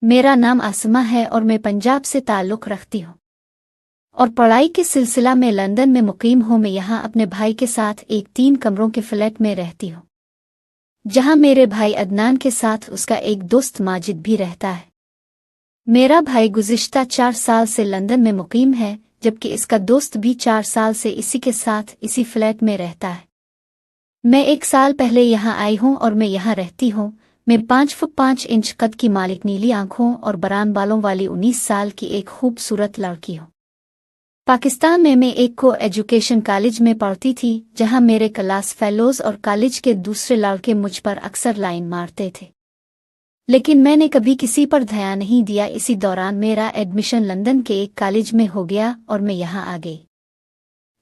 मेरा नाम आसमा है और मैं पंजाब से ताल्लुक़ रखती हूँ और पढ़ाई के सिलसिला में लंदन में मुकीम हूँ। मैं यहाँ अपने भाई के साथ एक 3 कमरों के फ्लैट में रहती हूँ, जहाँ मेरे भाई अदनान के साथ उसका एक दोस्त माजिद भी रहता है। मेरा भाई गुज़िश्ता 4 साल से लंदन में मुकीम है, जबकि इसका दोस्त भी 4 साल से इसी के साथ इसी फ्लैट में रहता है। मैं 1 साल पहले यहाँ आई हूँ और मैं यहाँ रहती हूँ। मैं 5 फुट 5 इंच कद की मालिक, नीली आंखों और बरान बालों वाली 19 साल की एक खूबसूरत लड़की हूँ। पाकिस्तान में मैं एक को एजुकेशन कॉलेज में पढ़ती थी, जहाँ मेरे क्लास फेलोज और कॉलेज के दूसरे लड़के मुझ पर अक्सर लाइन मारते थे, लेकिन मैंने कभी किसी पर ध्यान नहीं दिया। इसी दौरान मेरा एडमिशन लंदन के एक कॉलेज में हो गया और मैं यहाँ आ गई,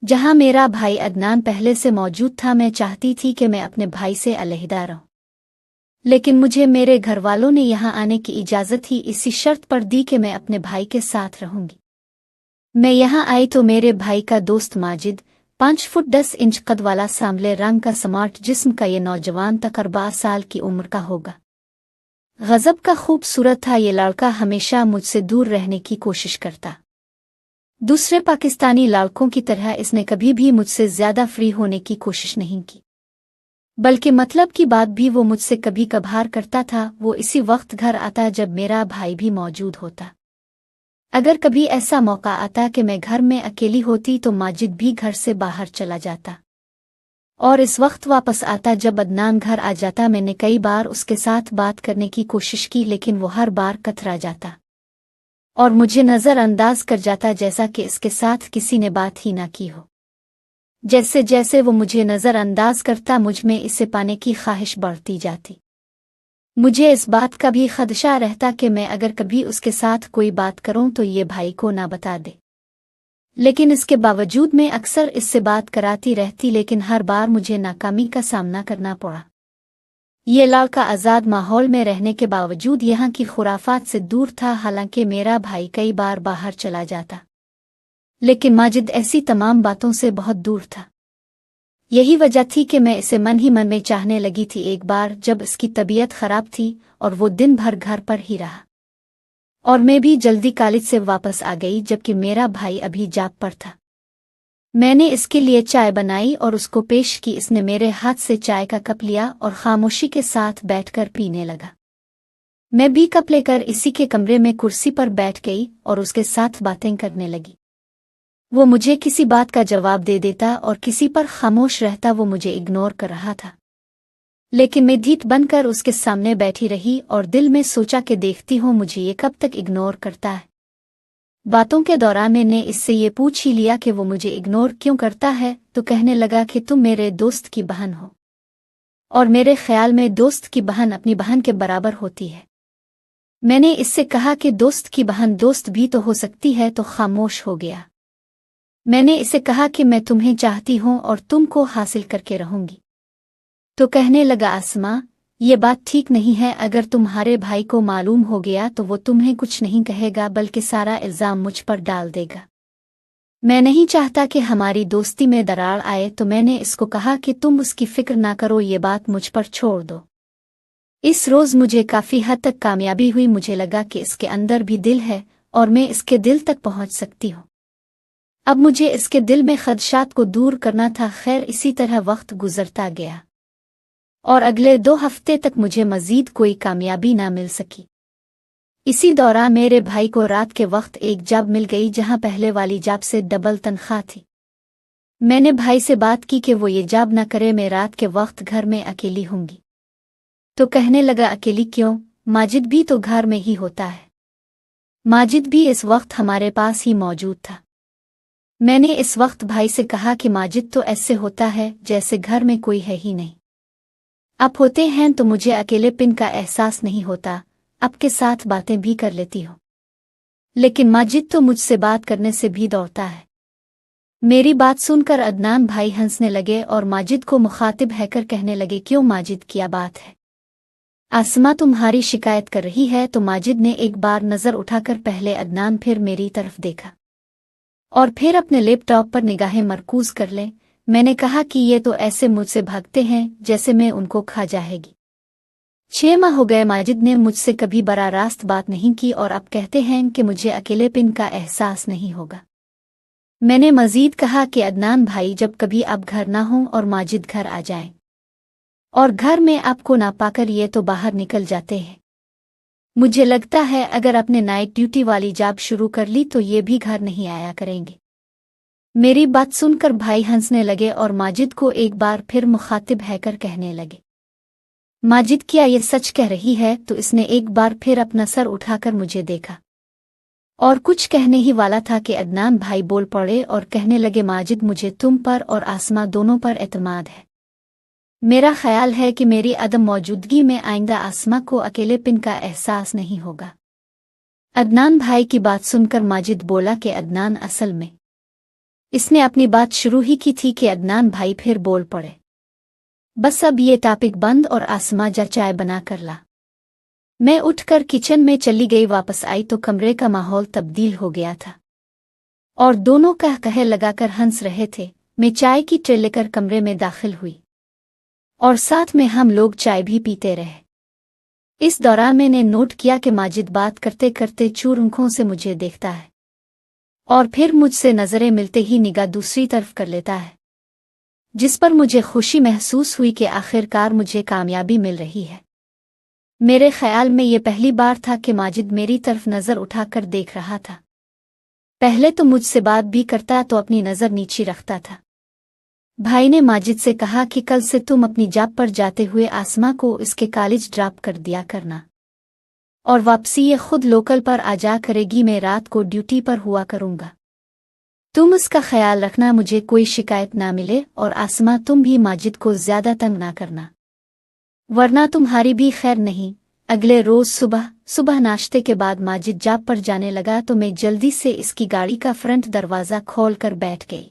जहाँ मेरा भाई अदनान पहले से मौजूद था। मैं चाहती थी कि मैं अपने भाई से अलहदा रहूं, लेकिन मुझे मेरे घर वालों ने यहाँ आने की इजाज़त ही इसी शर्त पर दी कि मैं अपने भाई के साथ रहूंगी। मैं यहाँ आई तो मेरे भाई का दोस्त माजिद 5 फुट 10 इंच कद वाला, सांवले रंग का, स्मार्ट जिस्म का ये नौजवान तकरीबन 12 साल की उम्र का होगा। गजब का खूबसूरत था ये लड़का। हमेशा मुझसे दूर रहने की कोशिश करता। दूसरे पाकिस्तानी लड़कों की तरह इसने कभी भी मुझसे ज़्यादा फ्री होने की कोशिश नहीं की, बल्कि मतलब की बात भी वो मुझसे कभी कभार करता था। वो इसी वक्त घर आता जब मेरा भाई भी मौजूद होता। अगर कभी ऐसा मौका आता कि मैं घर में अकेली होती तो माजिद भी घर से बाहर चला जाता और इस वक्त वापस आता जब अदनान घर आ जाता। मैंने कई बार उसके साथ बात करने की कोशिश की, लेकिन वो हर बार कतरा जाता और मुझे नज़रअंदाज कर जाता, जैसा कि इसके साथ किसी ने बात ही ना की हो। जैसे जैसे वो मुझे नज़रअंदाज करता, मुझ में इसे पाने की ख्वाहिश बढ़ती जाती। मुझे इस बात का भी खदशा रहता कि मैं अगर कभी उसके साथ कोई बात करूं तो ये भाई को ना बता दे, लेकिन इसके बावजूद मैं अक्सर इससे बात कराती रहती, लेकिन हर बार मुझे नाकामी का सामना करना पड़ा। ये लड़का आज़ाद माहौल में रहने के बावजूद यहाँ की खुराफात से दूर था। हालांकि मेरा भाई कई बार बाहर चला जाता, लेकिन माजिद ऐसी तमाम बातों से बहुत दूर था। यही वजह थी कि मैं इसे मन ही मन में चाहने लगी थी। एक बार जब इसकी तबीयत खराब थी और वो दिन भर घर पर ही रहा और मैं भी जल्दी कॉलेज से वापस आ गई, जबकि मेरा भाई अभी जॉब पर था। मैंने इसके लिए चाय बनाई और उसको पेश की। इसने मेरे हाथ से चाय का कप लिया और खामोशी के साथ बैठकर पीने लगा। मैं भी कप लेकर इसी के कमरे में कुर्सी पर बैठ गई और उसके साथ बातें करने लगी। वो मुझे किसी बात का जवाब दे देता और किसी पर खामोश रहता। वो मुझे इग्नोर कर रहा था, लेकिन मैं ढीठ बनकर उसके सामने बैठी रही और दिल में सोचा कि देखती हूँ मुझे ये कब तक इग्नोर करता है। बातों के दौरान मैंने इससे ये पूछ ही लिया कि वो मुझे इग्नोर क्यों करता है, तो कहने लगा कि तुम मेरे दोस्त की बहन हो और मेरे ख्याल में दोस्त की बहन अपनी बहन के बराबर होती है। मैंने इससे कहा कि दोस्त की बहन दोस्त भी तो हो सकती है, तो खामोश हो गया। मैंने इसे कहा कि मैं तुम्हें चाहती हूँ और तुमको हासिल करके रहूंगी, तो कहने लगा आसमा, ये बात ठीक नहीं है। अगर तुम्हारे भाई को मालूम हो गया तो वो तुम्हें कुछ नहीं कहेगा, बल्कि सारा इल्ज़ाम मुझ पर डाल देगा। मैं नहीं चाहता कि हमारी दोस्ती में दरार आए, तो मैंने इसको कहा कि तुम उसकी फिक्र ना करो, ये बात मुझ पर छोड़ दो। इस रोज़ मुझे काफ़ी हद तक कामयाबी हुई। मुझे लगा कि इसके अंदर भी दिल है और मैं इसके दिल तक पहुँच सकती हूँ। अब मुझे इसके दिल में खदशात को दूर करना था। खैर, इसी तरह वक्त गुजरता गया और अगले 2 हफ्ते तक मुझे मज़ीद कोई कामयाबी ना मिल सकी। इसी दौरान मेरे भाई को रात के वक्त एक जॉब मिल गई, जहां पहले वाली जॉब से डबल तनख्वाह थी। मैंने भाई से बात की कि वो ये जॉब ना करे, मैं रात के वक्त घर में अकेली होंगी। तो कहने लगा, अकेली क्यों, माजिद भी तो घर में ही होता है। माजिद भी इस वक्त हमारे पास ही मौजूद था। मैंने इस वक्त भाई से कहा कि माजिद तो ऐसे होता है जैसे घर में कोई है ही नहीं। अब होते हैं तो मुझे अकेलेपन का एहसास नहीं होता, आपके साथ बातें भी कर लेती हूँ, लेकिन माजिद तो मुझसे बात करने से भी दौड़ता है। मेरी बात सुनकर अदनान भाई हंसने लगे और माजिद को मुखातिब हैकर कहने लगे, क्यों माजिद, क्या बात है? आसमा तुम्हारी शिकायत कर रही है। तो माजिद ने एक बार नज़र उठाकर पहले अदनान फिर मेरी तरफ देखा और फिर अपने लैपटॉप पर निगाहें मरकूज कर लें। मैंने कहा कि ये तो ऐसे मुझसे भागते हैं जैसे मैं उनको खा जाएगी। 6 माह हो गए माजिद ने मुझसे कभी बराह रास्त बात नहीं की और अब कहते हैं कि मुझे अकेलेपन का एहसास नहीं होगा। मैंने मजीद कहा कि अदनान भाई, जब कभी आप घर ना हों और माजिद घर आ जाएं और घर में आपको ना पाकर ये तो बाहर निकल जाते हैं। मुझे लगता है अगर अपने नाइट ड्यूटी वाली जॉब शुरू कर ली तो ये भी घर नहीं आया करेंगे। मेरी बात सुनकर भाई हंसने लगे और माजिद को एक बार फिर मुखातिब हैकर कहने लगे, माजिद क्या ये सच कह रही है? तो इसने एक बार फिर अपना सर उठाकर मुझे देखा और कुछ कहने ही वाला था कि अदनान भाई बोल पड़े और कहने लगे, माजिद मुझे तुम पर और आसमां दोनों पर एतमाद है। मेरा ख्याल है कि मेरी अदम मौजूदगी में आइंदा आसमां को अकेलेपन का एहसास नहीं होगा। अदनान भाई की बात सुनकर माजिद बोला कि अदनान, असल में इसने अपनी बात शुरू ही की थी कि अदनान भाई फिर बोल पड़े, बस अब ये टॉपिक बंद और आसमां जा चाय बना कर ला। मैं उठकर किचन में चली गई, वापस आई तो कमरे का माहौल तब्दील हो गया था और दोनों कह कहे लगाकर हंस रहे थे। मैं चाय की ट्रे लेकर कमरे में दाखिल हुई और साथ में हम लोग चाय भी पीते रहे। इस दौरान मैंने नोट किया कि माजिद बात करते करते चूर आंखों से मुझे देखता है और फिर मुझसे नजरें मिलते ही निगाह दूसरी तरफ कर लेता है, जिस पर मुझे खुशी महसूस हुई कि आखिरकार मुझे कामयाबी मिल रही है। मेरे ख्याल में ये पहली बार था कि माजिद मेरी तरफ नजर उठाकर देख रहा था। पहले तो मुझसे बात भी करता तो अपनी नजर नीचे रखता था। भाई ने माजिद से कहा कि कल से तुम अपनी जॉब पर जाते हुए आसमां को इसके कॉलेज ड्रॉप कर दिया करना और वापसी ये खुद लोकल पर आ जा करेगी। मैं रात को ड्यूटी पर हुआ करूंगा, तुम उसका ख्याल रखना, मुझे कोई शिकायत ना मिले। और आसमां, तुम भी माजिद को ज्यादा तंग ना करना, वरना तुम्हारी भी खैर नहीं। अगले रोज सुबह नाश्ते के बाद माजिद जॉब पर जाने लगा तो मैं जल्दी से इसकी गाड़ी का फ्रंट दरवाज़ा खोलकर बैठ गई।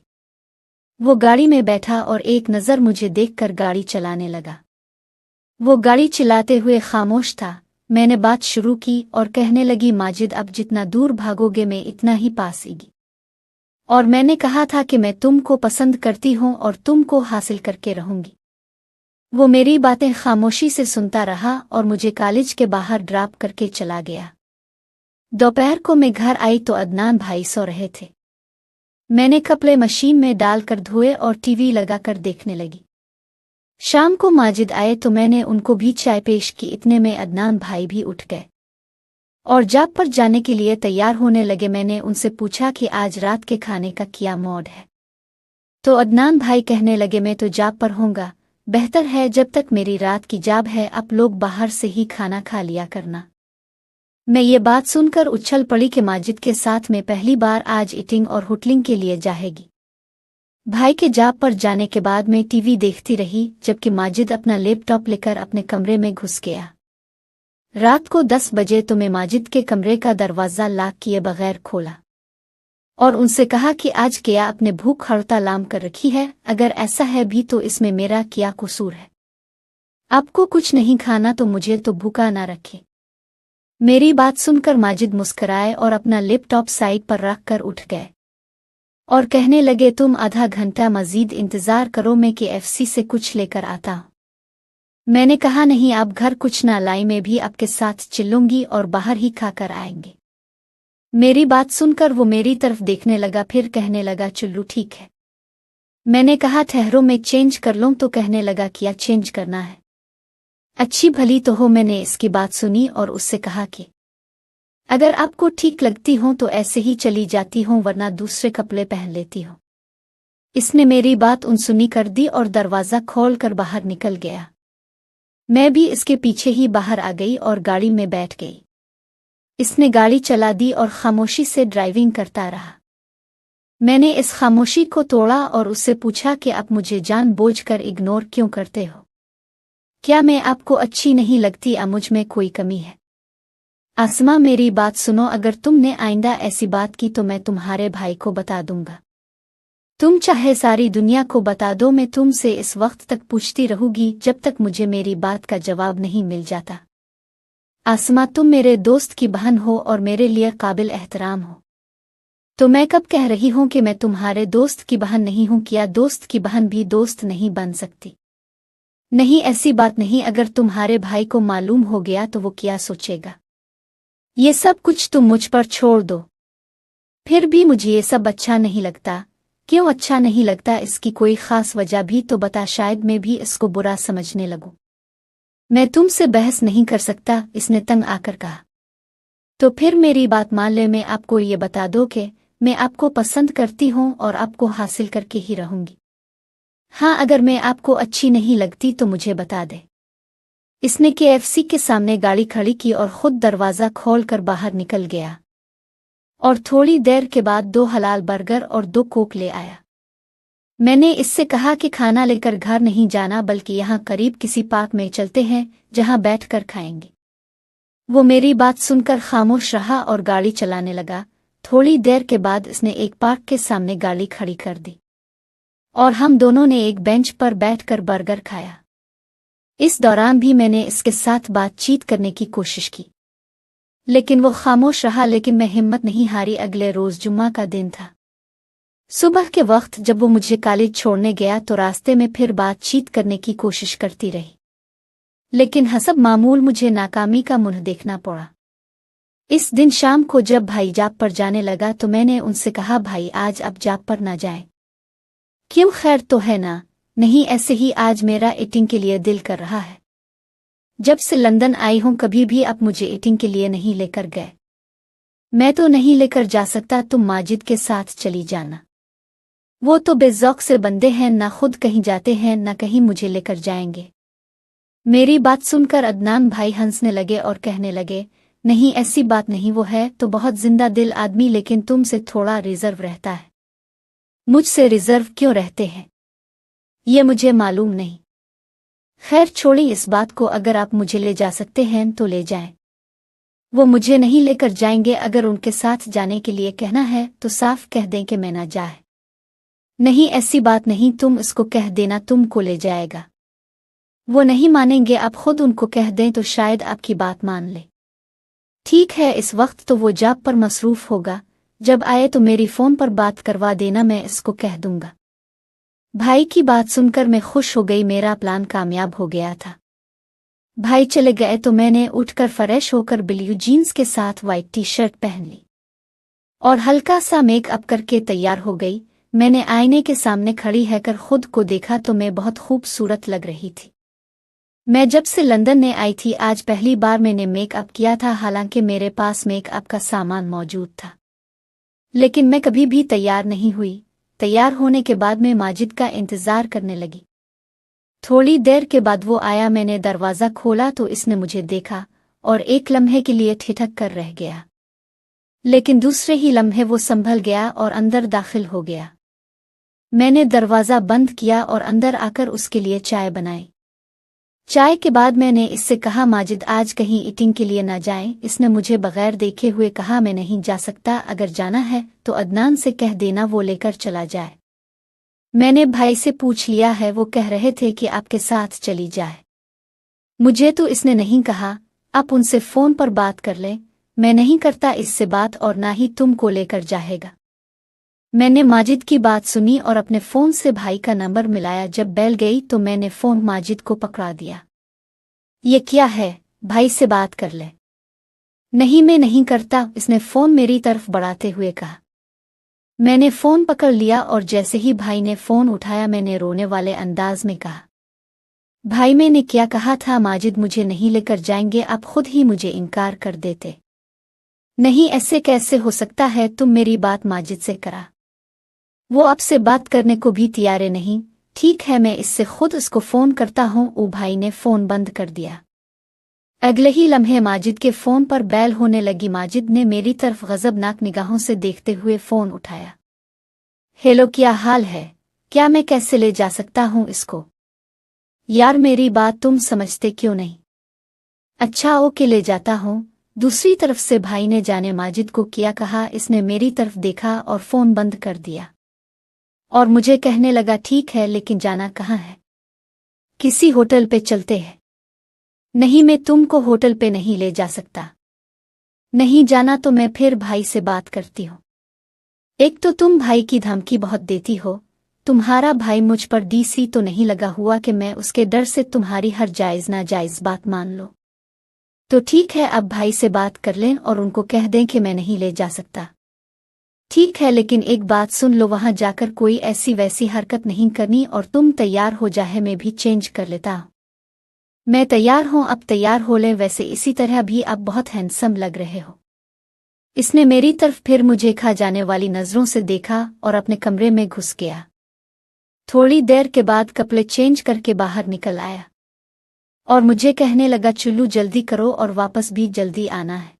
वो गाड़ी में बैठा और एक नज़र मुझे देखकर गाड़ी चलाने लगा। वो गाड़ी चलाते हुए खामोश था। मैंने बात शुरू की और कहने लगी, माजिद अब जितना दूर भागोगे मैं इतना ही पास आएगी, और मैंने कहा था कि मैं तुमको पसंद करती हूँ और तुमको हासिल करके रहूंगी। वो मेरी बातें खामोशी से सुनता रहा और मुझे कॉलेज के बाहर ड्रॉप करके चला गया। दोपहर को मैं घर आई तो अदनान भाई सो रहे थे। मैंने कपड़े मशीन में डालकर धोए और टीवी लगाकर देखने लगी। शाम को माजिद आए तो मैंने उनको भी चाय पेश की। इतने में अदनान भाई भी उठ गए और जॉब पर जाने के लिए तैयार होने लगे। मैंने उनसे पूछा कि आज रात के खाने का क्या मूड है, तो अदनान भाई कहने लगे, मैं तो जॉब पर होऊंगा, बेहतर है जब तक मेरी रात की जॉब है आप लोग बाहर से ही खाना खा लिया करना। मैं ये बात सुनकर उछल पड़ी कि माजिद के साथ में पहली बार आज ईटिंग और होटलिंग के लिए जाएगी। भाई के जॉब पर जाने के बाद मैं टीवी देखती रही जबकि माजिद अपना लैपटॉप लेकर अपने कमरे में घुस गया। रात को 10 बजे तो मैं माजिद के कमरे का दरवाज़ा लॉक किए बगैर खोला और उनसे कहा कि आज क्या अपने भूख हड़ताल कर रखी है? अगर ऐसा है भी तो इसमें मेरा क्या कसूर है? आपको कुछ नहीं खाना तो मुझे तो भूखा ना रखे। मेरी बात सुनकर माजिद मुस्कुराए और अपना लैपटॉप साइड पर रख कर उठ गए और कहने लगे, तुम आधा घंटा मजीद इंतज़ार करो, मैं KFC से कुछ लेकर आता हूँ। मैंने कहा, नहीं आप घर कुछ ना लाई, मैं भी आपके साथ चलूंगी और बाहर ही खाकर आएंगे। मेरी बात सुनकर वो मेरी तरफ देखने लगा, फिर कहने लगा, चलो ठीक है। मैंने कहा, ठहरो मैं चेंज कर लूं, तो कहने लगा, क्या चेंज करना है? अच्छी भली तो हो। मैंने इसकी बात सुनी और उससे कहा कि अगर आपको ठीक लगती हो तो ऐसे ही चली जाती हूँ, वरना दूसरे कपड़े पहन लेती हूँ। इसने मेरी बात अनसुनी कर दी और दरवाज़ा खोलकर बाहर निकल गया। मैं भी इसके पीछे ही बाहर आ गई और गाड़ी में बैठ गई। इसने गाड़ी चला दी और खामोशी से ड्राइविंग करता रहा। मैंने इस खामोशी को तोड़ा और उससे पूछा कि आप मुझे जानबूझकर इग्नोर क्यों करते हो? क्या मैं आपको अच्छी नहीं लगती या मुझ में कोई कमी है? आसमां, मेरी बात सुनो, अगर तुमने आइंदा ऐसी बात की तो मैं तुम्हारे भाई को बता दूंगा। तुम चाहे सारी दुनिया को बता दो, मैं तुमसे इस वक्त तक पूछती रहूंगी जब तक मुझे मेरी बात का जवाब नहीं मिल जाता। आसमां, तुम मेरे दोस्त की बहन हो और मेरे लिए काबिल एहतराम हो, तो मैं कब कह रही हूं कि मैं तुम्हारे दोस्त की बहन नहीं हूं? क्या दोस्त की बहन भी दोस्त नहीं बन सकती? नहीं, ऐसी बात नहीं। अगर तुम्हारे भाई को मालूम हो गया तो वो क्या सोचेगा? ये सब कुछ तुम मुझ पर छोड़ दो। फिर भी मुझे ये सब अच्छा नहीं लगता। क्यों अच्छा नहीं लगता? इसकी कोई खास वजह भी तो बता, शायद मैं भी इसको बुरा समझने लगूं। मैं तुमसे बहस नहीं कर सकता, इसने तंग आकर कहा। तो फिर मेरी बात मान ले। मैं आपको ये बता दो कि मैं आपको पसंद करती हूँ और आपको हासिल करके ही रहूंगी। हाँ, अगर मैं आपको अच्छी नहीं लगती तो मुझे बता दे। इसने KFC के सामने गाड़ी खड़ी की और खुद दरवाज़ा खोलकर बाहर निकल गया और थोड़ी देर के बाद 2 हलाल बर्गर और 2 कोक ले आया। मैंने इससे कहा कि खाना लेकर घर नहीं जाना, बल्कि यहाँ करीब किसी पार्क में चलते हैं जहाँ बैठकर खाएंगे। वो मेरी बात सुनकर खामोश रहा और गाड़ी चलाने लगा। थोड़ी देर के बाद इसने एक पार्क के सामने गाड़ी खड़ी कर दी और हम दोनों ने एक बेंच पर बैठकर बर्गर खाया। इस दौरान भी मैंने इसके साथ बातचीत करने की कोशिश की, लेकिन वो खामोश रहा। लेकिन मैं हिम्मत नहीं हारी। अगले रोज जुम्मा का दिन था। सुबह के वक्त जब वो मुझे कॉलेज छोड़ने गया तो रास्ते में फिर बातचीत करने की कोशिश करती रही, लेकिन हसब मामूल मुझे नाकामी का मुंह देखना पड़ा। इस दिन शाम को जब भाई जॉब पर जाने लगा तो मैंने उनसे कहा, भाई आज आप जॉब पर ना जाएं। क्यों, खैर तो है ना? नहीं, ऐसे ही आज मेरा ईटिंग के लिए दिल कर रहा है। जब से लंदन आई हूं कभी भी आप मुझे ईटिंग के लिए नहीं लेकर गए। मैं तो नहीं लेकर जा सकता, तुम माजिद के साथ चली जाना। वो तो बेज़ौक से बंदे हैं, ना खुद कहीं जाते हैं ना कहीं मुझे लेकर जाएंगे। मेरी बात सुनकर अदनान भाई हंसने लगे और कहने लगे, नहीं ऐसी बात नहीं, वो है तो बहुत जिंदा दिल आदमी, लेकिन तुमसे थोड़ा रिजर्व रहता है। मुझसे रिजर्व क्यों रहते हैं ये मुझे मालूम नहीं। खैर छोड़ी इस बात को, अगर आप मुझे ले जा सकते हैं तो ले जाएं। वो मुझे नहीं लेकर जाएंगे। अगर उनके साथ जाने के लिए कहना है तो साफ कह दें कि मैं ना जाए। नहीं, ऐसी बात नहीं, तुम इसको कह देना तुमको ले जाएगा। वो नहीं मानेंगे, आप खुद उनको कह दें तो शायद आपकी बात मान ले। ठीक है, इस वक्त तो वो जॉब पर मसरूफ होगा, जब आए तो मेरी फ़ोन पर बात करवा देना, मैं इसको कह दूंगा। भाई की बात सुनकर मैं खुश हो गई, मेरा प्लान कामयाब हो गया था। भाई चले गए तो मैंने उठकर फ्रेश होकर ब्लू जीन्स के साथ वाइट टी शर्ट पहन ली और हल्का सा मेकअप करके तैयार हो गई। मैंने आईने के सामने खड़ी रहकर खुद को देखा तो मैं बहुत खूबसूरत लग रही थी। मैं जब से लंदन में आई थी आज पहली बार मैंने मेकअप किया था, हालांकि मेरे पास मेकअप का सामान मौजूद था, लेकिन मैं कभी भी तैयार नहीं हुई। तैयार होने के बाद मैं माजिद का इंतज़ार करने लगी। थोड़ी देर के बाद वो आया। मैंने दरवाज़ा खोला तो इसने मुझे देखा और एक लम्हे के लिए ठिठक कर रह गया, लेकिन दूसरे ही लम्हे वो संभल गया और अंदर दाखिल हो गया। मैंने दरवाज़ा बंद किया और अंदर आकर उसके लिए चाय बनाई। चाय के बाद मैंने इससे कहा, माजिद आज कहीं ईटिंग के लिए ना जाएं। इसने मुझे बगैर देखे हुए कहा, मैं नहीं जा सकता, अगर जाना है तो अदनान से कह देना वो लेकर चला जाए। मैंने भाई से पूछ लिया है, वो कह रहे थे कि आपके साथ चली जाए। मुझे तो इसने नहीं कहा, आप उनसे फ़ोन पर बात कर लें। मैं नहीं करता इससे बात और ना ही तुमको लेकर जाएगा। मैंने माजिद की बात सुनी और अपने फ़ोन से भाई का नंबर मिलाया। जब बेल गई तो मैंने फ़ोन माजिद को पकड़ा दिया। ये क्या है, भाई से बात कर ले। नहीं, मैं नहीं करता, इसने फ़ोन मेरी तरफ बढ़ाते हुए कहा। मैंने फ़ोन पकड़ लिया और जैसे ही भाई ने फ़ोन उठाया मैंने रोने वाले अंदाज में कहा, भाई मैंने क्या कहा था, माजिद मुझे नहीं लेकर जाएंगे, आप खुद ही मुझे इनकार कर देते। नहीं, ऐसे कैसे हो सकता है, तुम मेरी बात माजिद से करा। वो आपसे बात करने को भी तैयार नहीं। ठीक है, मैं इससे खुद इसको फ़ोन करता हूँ। ओ भाई ने फ़ोन बंद कर दिया। अगले ही लम्हे माजिद के फ़ोन पर बेल होने लगी। माजिद ने मेरी तरफ गज़बनाक निगाहों से देखते हुए फ़ोन उठाया। हेलो, क्या हाल है? क्या मैं कैसे ले जा सकता हूँ इसको? यार मेरी बात तुम समझते क्यों नहीं? अच्छा ओके, ले जाता हूँ। दूसरी तरफ से भाई ने जाने माजिद को क्या कहा, इसने मेरी तरफ देखा और फ़ोन बंद कर दिया और मुझे कहने लगा, ठीक है लेकिन जाना कहाँ है? किसी होटल पे चलते हैं। नहीं, मैं तुमको होटल पे नहीं ले जा सकता। नहीं जाना तो मैं फिर भाई से बात करती हूँ। एक तो तुम भाई की धमकी बहुत देती हो, तुम्हारा भाई मुझ पर डीसी तो नहीं लगा हुआ कि मैं उसके डर से तुम्हारी हर जायज़ नाजायज़ बात मान लो? तो ठीक है, अब भाई से बात कर लें और उनको कह दें कि मैं नहीं ले जा सकता। ठीक है, लेकिन एक बात सुन लो, वहां जाकर कोई ऐसी वैसी हरकत नहीं करनी और तुम तैयार हो जाए, मैं भी चेंज कर लेता हूं। मैं तैयार हूं, अब तैयार हो ले, वैसे इसी तरह भी आप बहुत हैंडसम लग रहे हो। इसने मेरी तरफ फिर मुझे खा जाने वाली नजरों से देखा और अपने कमरे में घुस गया। थोड़ी देर के बाद कपड़े चेंज करके बाहर निकल आया और मुझे कहने लगा, चुल्लू जल्दी करो और वापस भी जल्दी आना है।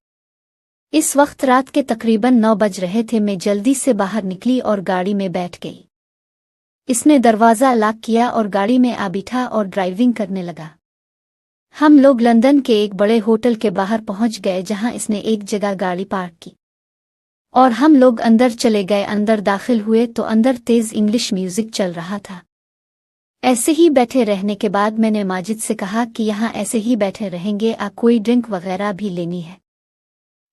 इस वक्त रात के तकरीबन 9 बज रहे थे। मैं जल्दी से बाहर निकली और गाड़ी में बैठ गई। इसने दरवाज़ा लॉक किया और गाड़ी में आ बैठा और ड्राइविंग करने लगा। हम लोग लंदन के एक बड़े होटल के बाहर पहुंच गए, जहां इसने एक जगह गाड़ी पार्क की और हम लोग अंदर चले गए। अंदर दाखिल हुए तो अंदर तेज इंग्लिश म्यूजिक चल रहा था। ऐसे ही बैठे रहने के बाद मैंने माजिद से कहा कि यहाँ ऐसे ही बैठे रहेंगे, कोई ड्रिंक वगैरह भी लेनी है?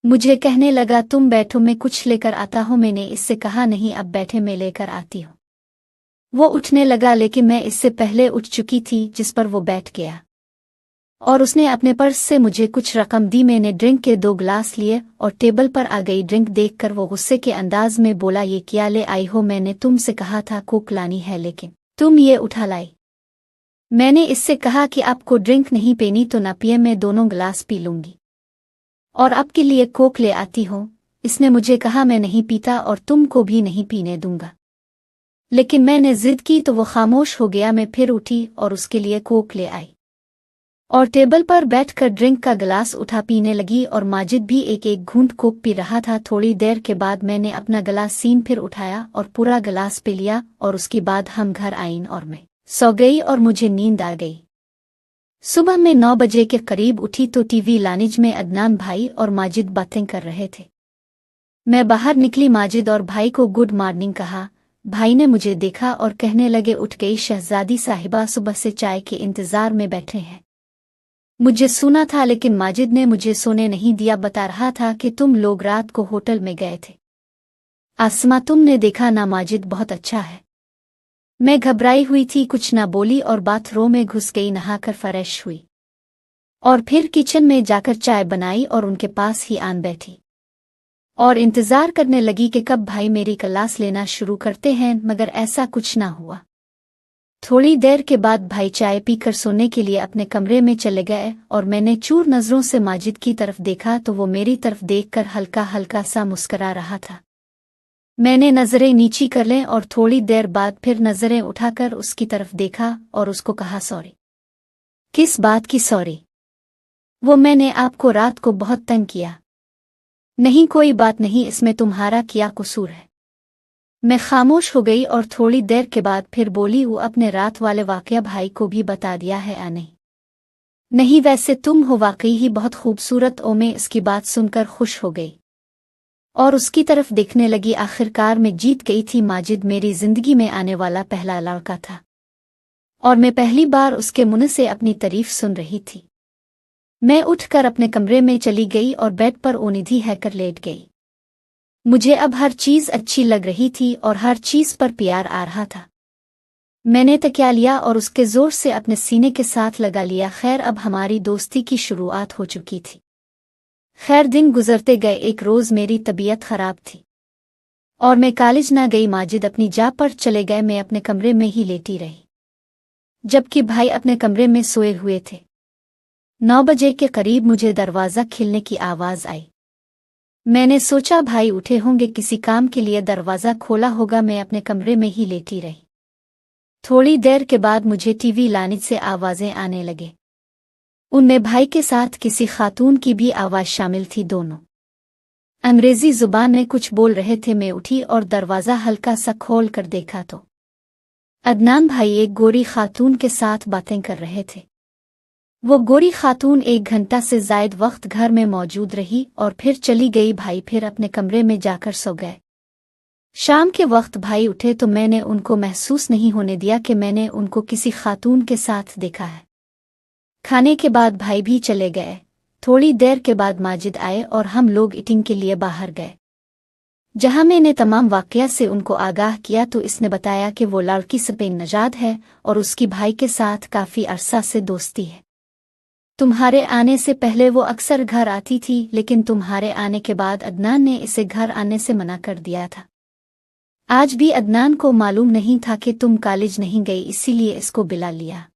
मुझे कहने लगा, तुम बैठो, मैं कुछ लेकर आता हूँ। मैंने इससे कहा, नहीं, अब बैठे, मैं लेकर आती हूँ। वो उठने लगा, लेकिन मैं इससे पहले उठ चुकी थी, जिस पर वो बैठ गया और उसने अपने पर्स से मुझे कुछ रकम दी। मैंने ड्रिंक के 2 गिलास लिए और टेबल पर आ गई। ड्रिंक देखकर वो गुस्से के अंदाज में बोला, ये क्या ले आई हो? मैंने तुमसे कहा था कोक लानी है, लेकिन तुम ये उठा लाई। मैंने इससे कहा कि आपको ड्रिंक नहीं पीनी तो ना पिए, मैं दोनों गिलास पी लूंगी और आपके लिए कोक ले आती हूँ। इसने मुझे कहा, मैं नहीं पीता और तुमको भी नहीं पीने दूंगा, लेकिन मैंने जिद की तो वो खामोश हो गया। मैं फिर उठी और उसके लिए कोक ले आई और टेबल पर बैठकर ड्रिंक का गिलास उठा पीने लगी और माजिद भी एक एक घूंट कोक पी रहा था। थोड़ी देर के बाद मैंने अपना गिलास सीन फिर उठाया और पूरा गिलास पी लिया और उसके बाद हम घर आईं और मैं सो गई और मुझे नींद आ गई। सुबह में 9 बजे के करीब उठी तो टीवी लानिज में अदनान भाई और माजिद बातें कर रहे थे। मैं बाहर निकली, माजिद और भाई को गुड मॉर्निंग कहा। भाई ने मुझे देखा और कहने लगे, उठ गई शहजादी साहिबा, सुबह से चाय के इंतजार में बैठे हैं। मुझे सुना था, लेकिन माजिद ने मुझे सोने नहीं दिया। बता रहा था कि तुम लोग रात को होटल में गए थे। आसमा, तुमने देखा ना? माजिद, बहुत अच्छा है। मैं घबराई हुई थी, कुछ ना बोली और बाथरूम में घुस गई, नहाकर फ्रेश हुई और फिर किचन में जाकर चाय बनाई और उनके पास ही आन बैठी और इंतजार करने लगी कि कब भाई मेरी क्लास लेना शुरू करते हैं, मगर ऐसा कुछ ना हुआ। थोड़ी देर के बाद भाई चाय पीकर सोने के लिए अपने कमरे में चले गए और मैंने चूर नजरों से माजिद की तरफ देखा तो वो मेरी तरफ देखकर हल्का हल्का सा मुस्करा रहा था। मैंने नजरें नीची कर लें और थोड़ी देर बाद फिर नजरें उठाकर उसकी तरफ देखा और उसको कहा, सॉरी। किस बात की सॉरी? वो मैंने आपको रात को बहुत तंग किया। नहीं, कोई बात नहीं, इसमें तुम्हारा क्या कसूर है? मैं खामोश हो गई और थोड़ी देर के बाद फिर बोली, वो अपने रात वाले वाकया भाई को भी बता दिया है या नहीं? नहीं, वैसे तुम हो वाकई ही बहुत खूबसूरत। ओ, मैं इसकी बात सुनकर खुश हो गई और उसकी तरफ देखने लगी। आखिरकार मैं जीत गई थी। माजिद मेरी जिंदगी में आने वाला पहला लड़का था और मैं पहली बार उसके मुंह से अपनी तारीफ सुन रही थी। मैं उठकर अपने कमरे में चली गई और बेड पर ओनिधि हैकर लेट गई। मुझे अब हर चीज अच्छी लग रही थी और हर चीज पर प्यार आ रहा था। मैंने तकिया लिया और उसके जोर से अपने सीने के साथ लगा लिया। खैर, अब हमारी दोस्ती की शुरुआत हो चुकी थी। खैर, दिन गुजरते गए। एक रोज मेरी तबीयत खराब थी और मैं कॉलेज न गई। माजिद अपनी जगह पर चले गए, मैं अपने कमरे में ही लेटी रही, जबकि भाई अपने कमरे में सोए हुए थे। 9 बजे के करीब मुझे दरवाज़ा खिलने की आवाज़ आई। मैंने सोचा भाई उठे होंगे, किसी काम के लिए दरवाज़ा खोला होगा। मैं अपने कमरे में ही लेटी रही। थोड़ी देर के बाद मुझे टीवी लानिज से आवाज़ें आने लगे। उनमें भाई के साथ किसी खातून की भी आवाज़ शामिल थी। दोनों अंग्रेजी जुबान में कुछ बोल रहे थे। मैं उठी और दरवाज़ा हल्का सा खोल कर देखा तो अदनान भाई एक गोरी खातून के साथ बातें कर रहे थे। वो गोरी खातून 1 घंटा से ज़ायद वक्त घर में मौजूद रही और फिर चली गई। भाई फिर अपने कमरे में जाकर सो गए। शाम के वक्त भाई उठे तो मैंने उनको महसूस नहीं होने दिया कि मैंने उनको किसी खातून के साथ देखा है। खाने के बाद भाई भी चले गए। थोड़ी देर के बाद माजिद आए और हम लोग ईटिंग के लिए बाहर गए। जहां मैंने तमाम वाकया से उनको आगाह किया तो इसने बताया कि वो लड़की स्पेन नजाद है और उसकी भाई के साथ काफ़ी अरसा से दोस्ती है। तुम्हारे आने से पहले वो अक्सर घर आती थी, लेकिन तुम्हारे आने के बाद अदनान ने इसे घर आने से मना कर दिया था। आज भी अदनान को मालूम नहीं था कि तुम कॉलेज नहीं गई, इसीलिए इसको बुला लिया।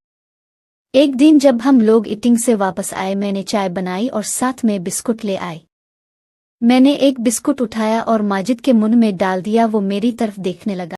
एक दिन जब हम लोग ईटिंग से वापस आए, मैंने चाय बनाई और साथ में बिस्कुट ले आई। मैंने एक बिस्कुट उठाया और माजिद के मुंह में डाल दिया। वो मेरी तरफ देखने लगा।